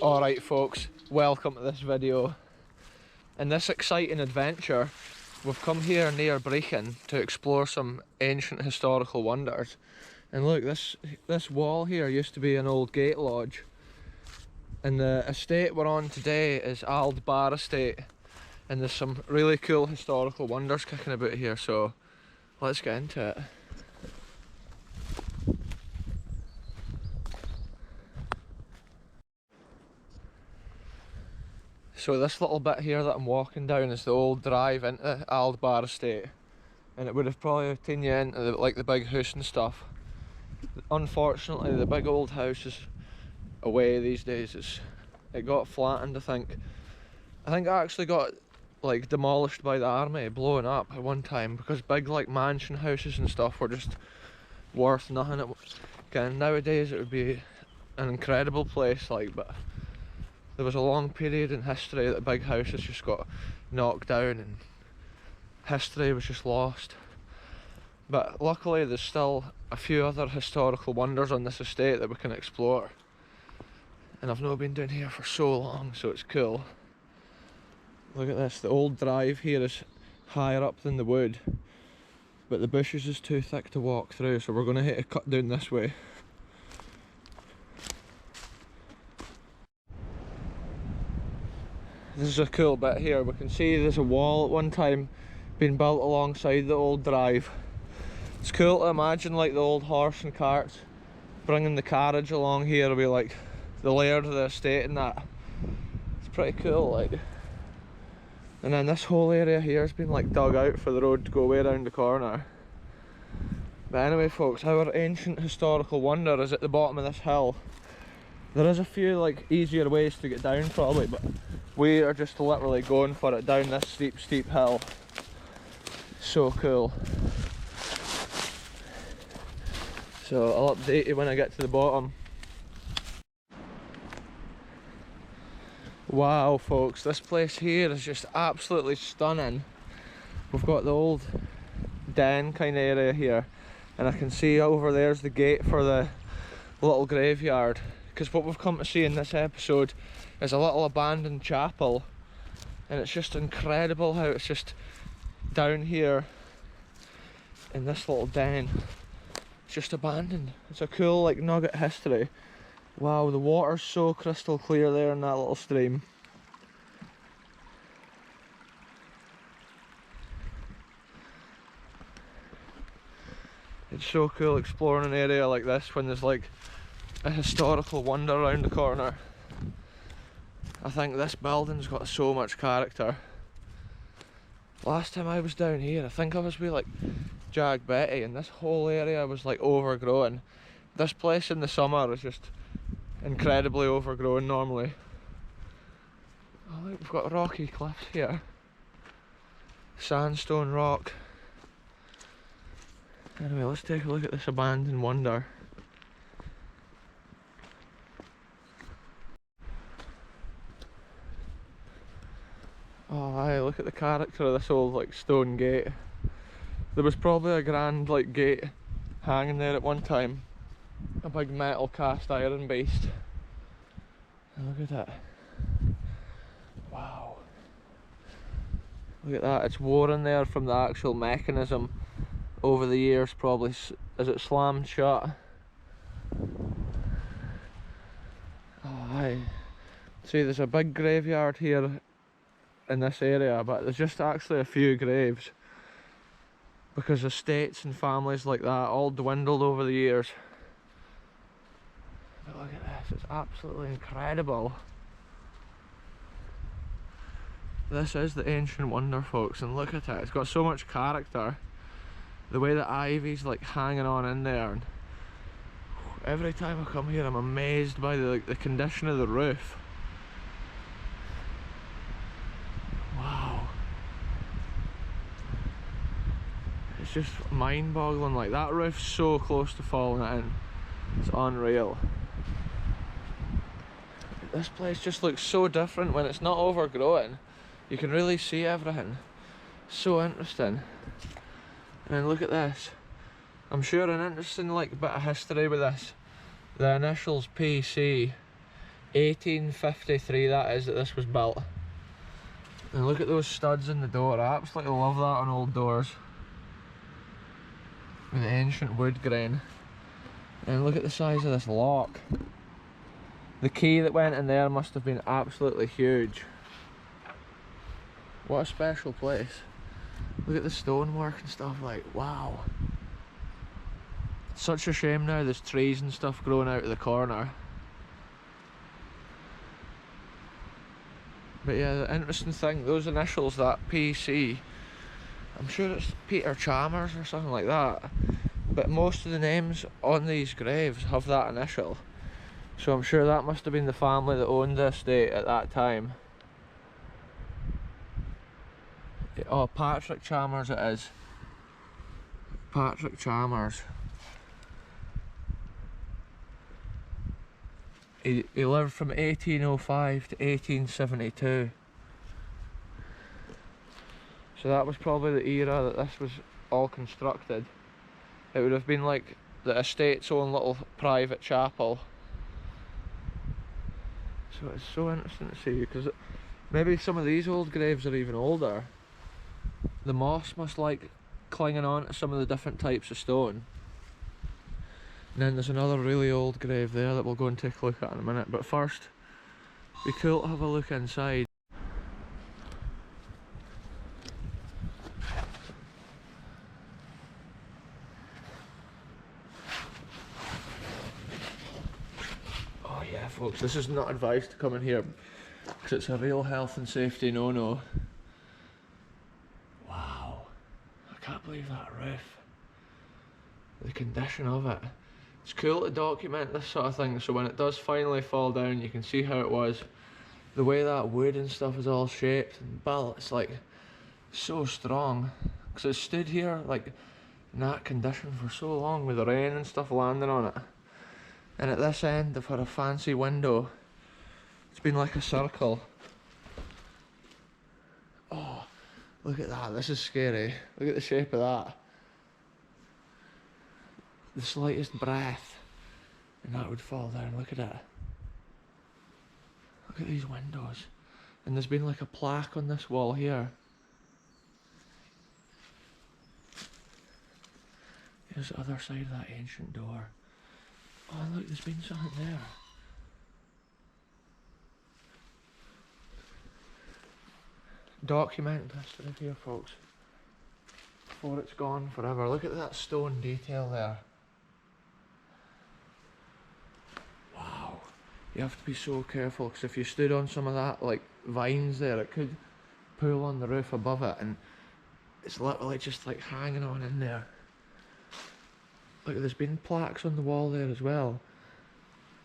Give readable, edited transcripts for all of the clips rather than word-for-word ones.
Alright folks, welcome to this video. In this exciting adventure, we've come here near Brechin to explore some ancient historical wonders. And look, this wall here used to be an old gate lodge. And the estate we're on today is Aldbar estate. And there's some really cool historical wonders kicking about here, so let's get into it. So this little bit here that I'm walking down is the old drive into Aldbar estate, and it would have probably taken you into the big house and stuff. Unfortunately, the big old house is away these days. It got flattened, I think. I think it actually got like demolished by the army, blown up at one time, because big like mansion houses and stuff were just worth nothing. Again, nowadays it would be an incredible place, but there was a long period in history that big houses just got knocked down and history was just lost. But luckily there's still a few other historical wonders on this estate that we can explore. And I've not been down here for so long, so it's cool. Look at this, the old drive here is higher up than the wood, but the bushes is too thick to walk through, so we're going to hit a cut down this way. This is a cool bit here. We can see there's a wall at one time being built alongside the old drive. It's cool to imagine like the old horse and carts bringing the carriage along here will be like the laird of the estate and that. It's pretty cool, like. And then this whole area here has been like dug out for the road to go way around the corner. But anyway folks, our ancient historical wonder is at the bottom of this hill. There is a few like easier ways to get down probably, but we are just literally going for it down this steep hill. So cool. So I'll update you when I get to the bottom. Wow folks, this place here is just absolutely stunning. We've got the old den kind of area here, and I can see over there's the gate for the little graveyard. Because what we've come to see in this episode is a little abandoned chapel, and it's just incredible how it's just down here in this little den. It's just abandoned. It's a cool like nugget history. Wow, the water's so crystal clear there in that little stream. It's so cool exploring an area like this when there's like a historical wonder around the corner. I think this building's got so much character. Last time I was down here, I think I was with like Jag Betty, and this whole area was like overgrown. This place in the summer is just incredibly overgrown normally. Oh look, we've got rocky cliffs here. Sandstone rock. Anyway, let's take a look at this abandoned wonder. Oh aye, look at the character of this old like stone gate. There was probably a grand like gate hanging there at one time. A big metal cast iron beast. And look at that. Wow. Look at that, it's worn there from the actual mechanism over the years probably, as it slammed shut. Oh aye. See, there's a big graveyard here in this area, but there's just actually a few graves because estates and families like that all dwindled over the years. But look at this, it's absolutely incredible. This is the ancient wonder folks, and look at it, it's got so much character. The way the ivy's like hanging on in there, and every time I come here I'm amazed by the condition of the roof. Wow. It's just mind-boggling, like that roof's so close to falling in. It's unreal. This place just looks so different when it's not overgrown. You can really see everything. So interesting. And then look at this. I'm sure an interesting like bit of history with this. The initials PC 1853 that is, that this was built. And look at those studs in the door. I absolutely love that on old doors. With the ancient wood grain. And look at the size of this lock. The key that went in there must have been absolutely huge. What a special place. Look at the stonework and stuff, like, wow. It's such a shame now there's trees and stuff growing out of the corner. But yeah, the interesting thing, those initials, that PC, I'm sure it's Peter Chalmers or something like that, but most of the names on these graves have that initial. So I'm sure that must have been the family that owned the estate at that time. Oh, Patrick Chalmers it is. Patrick Chalmers. He lived from 1805 to 1872. So that was probably the era that this was all constructed. It would have been like the estate's own little private chapel. So it's so interesting to see, because maybe some of these old graves are even older. The moss must like clinging on to some of the different types of stone. And then there's another really old grave there that we'll go and take a look at in a minute. But first, it'd be cool to have a look inside. Oh yeah folks, this is not advised to come in here because it's a real health and safety no-no. Wow, I can't believe that roof. The condition of it. It's cool to document this sort of thing, so when it does finally fall down you can see how it was. The way that wood and stuff is all shaped and built, it's like so strong. Because it stood here like in that condition for so long with the rain and stuff landing on it. And at this end they've had a fancy window. It's been like a circle. Oh, look at that, this is scary. Look at the shape of that. The slightest breath and that would fall down. Look at it. Look at these windows. And there's been like a plaque on this wall here. Here's the other side of that ancient door. Oh look, there's been something there. Document history here folks, before it's gone forever. Look at that stone detail there. Wow, you have to be so careful, because if you stood on some of that like vines there, it could pull on the roof above it, and it's literally just like hanging on in there. Look, there's been plaques on the wall there as well.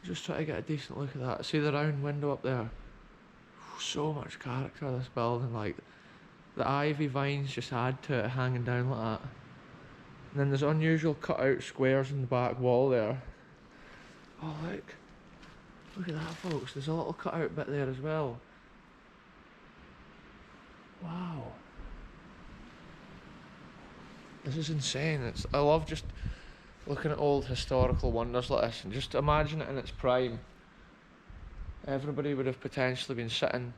Just try to get a decent look at that. See the round window up there? So much character this building, like the ivy vines just add to it hanging down like that. And then there's unusual cut out squares in the back wall there. Oh look at that folks, there's a little cut out bit there as well. Wow, this is insane. I love just looking at old historical wonders like this, and just imagine it in its prime. Everybody would have potentially been sitting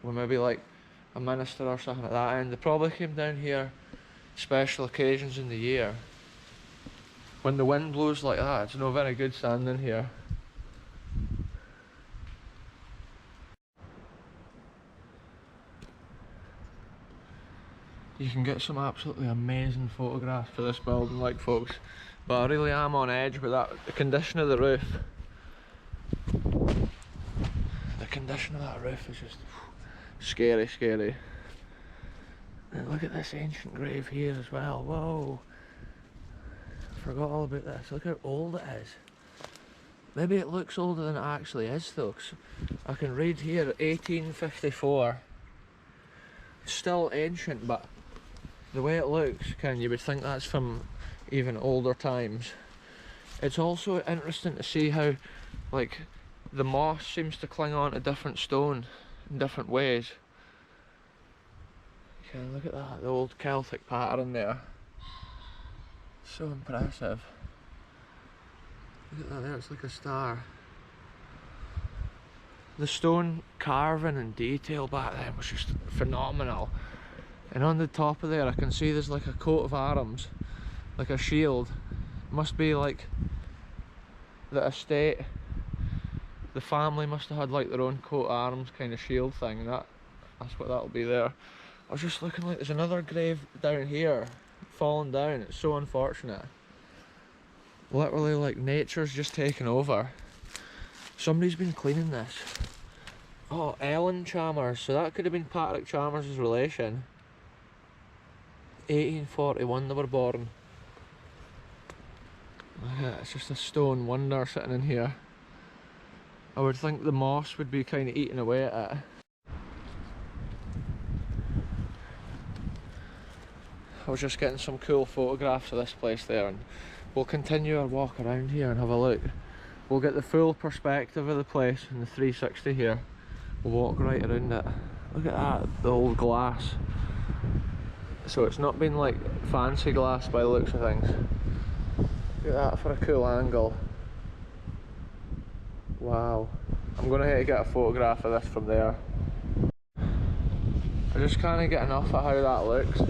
with maybe like a minister or something at that end. They probably came down here special occasions in the year. When the wind blows like that, it's no very good standing here. You can get some absolutely amazing photographs for this building, like folks, but I really am on edge with that. The condition of the roof. The condition of that roof is just scary, scary. And look at this ancient grave here as well. Whoa, I forgot all about this. Look how old it is. Maybe it looks older than it actually is though, 'cause I can read here 1854. It's still ancient, but the way it looks, you would think that's from even older times. It's also interesting to see how like the moss seems to cling on to different stone in different ways. Okay, look at that, the old Celtic pattern there. So impressive. Look at that there, it's like a star. the stone carving and detail back then was just phenomenal. And on the top of there I can see there's like a coat of arms, like a shield. Must be like the estate, the family must have had like their own coat of arms kind of shield thing, and that's what that'll be there. I was just looking, like there's another grave down here fallen down. It's so unfortunate. Literally like nature's just taken over. Somebody's been cleaning this. Oh, Ellen Chalmers, so that could have been Patrick Chalmers' relation. 1841 they were born. Yeah, it's just a stone wonder sitting in here. I would think the moss would be kind of eating away at it. I was just getting some cool photographs of this place there, and we'll continue our walk around here and have a look. We'll get the full perspective of the place in the 360 here. We'll walk right around it. Look at that, the old glass. So it's not been like fancy glass by the looks of things. Look at that for a cool angle. Wow. I'm gonna have to get a photograph of this from there. I just can't get enough of how that looks.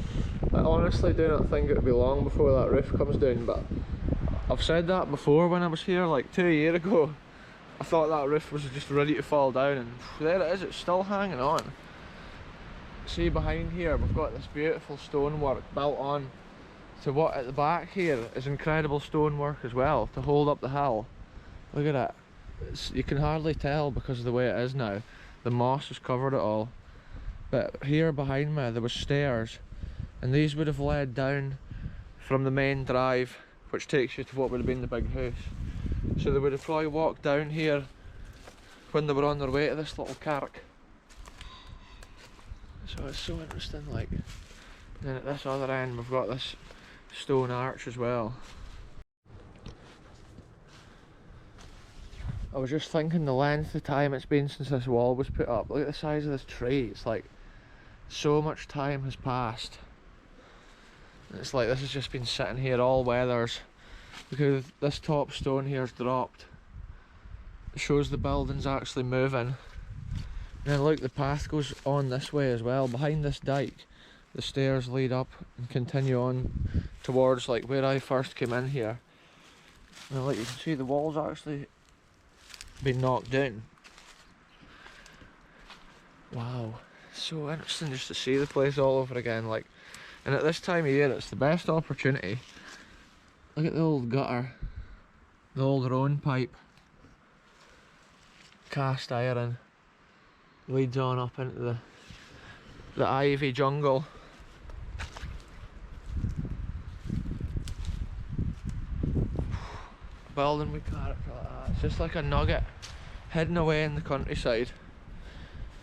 I honestly do not think it would be long before that roof comes down, but I've said that before when I was here like 2 years ago. I thought that roof was just ready to fall down, and there it is, it's still hanging on. See behind here we've got this beautiful stonework built on to what at the back here is incredible stonework as well to hold up the hill. Look at it. You can hardly tell because of the way it is now. The moss has covered it all. But here behind me there was stairs, and these would have led down from the main drive, which takes you to what would have been the big house. So they would have probably walked down here when they were on their way to this little kirk. So it's so interesting, like. And then at this other end we've got this stone arch as well. I was just thinking the length of time it's been since this wall was put up. Look at the size of this tree. It's like so much time has passed. And it's like this has just been sitting here all weathers because this top stone here's dropped. It shows the building's actually moving. And then look, the path goes on this way as well. Behind this dike the stairs lead up and continue on towards like where I first came in here. And like you can see the wall's actually been knocked down. Wow, so interesting just to see the place all over again. Like, and at this time of year it's the best opportunity. Look at the old gutter, the old Rhone pipe, cast iron, leads on up into the ivy jungle. Building with character like that, it's just like a nugget hidden away in the countryside.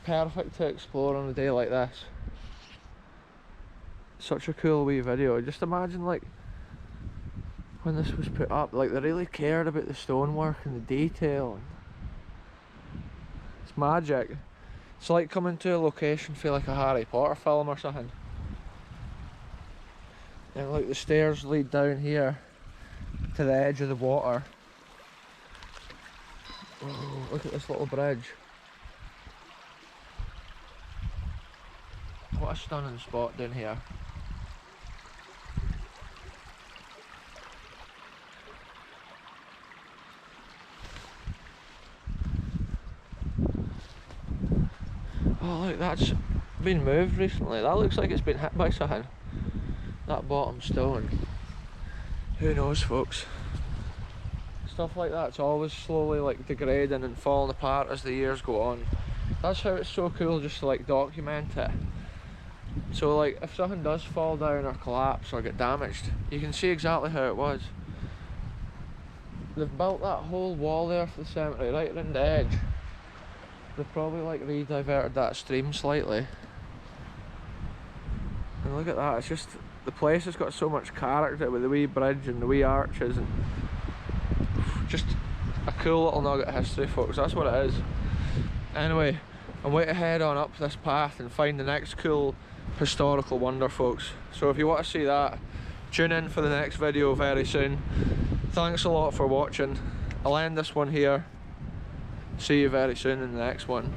Perfect to explore on a day like this. Such a cool wee video. Just imagine like when this was put up, like they really cared about the stonework and the detail. It's magic. It's like coming to a location feel like a Harry Potter film or something. And like the stairs lead down here to the edge of the water. Oh, look at this little bridge. What a stunning spot down here. Oh look, that's been moved recently. That looks like it's been hit by something. That bottom stone. Who knows, folks? Stuff like that's always slowly like degrading and falling apart as the years go on. That's how it's so cool just to like document it. So like if something does fall down or collapse or get damaged, you can see exactly how it was. They've built that whole wall there for the cemetery right around the edge. They've probably like re-diverted that stream slightly. And look at that, it's just, the place has got so much character with the wee bridge and the wee arches, and just a cool little nugget of history, folks. That's what it is. Anyway, I'm way to head on up this path and find the next cool historical wonder, folks. So if you want to see that, tune in for the next video very soon. Thanks a lot for watching. I'll end this one here. see you very soon in the next one.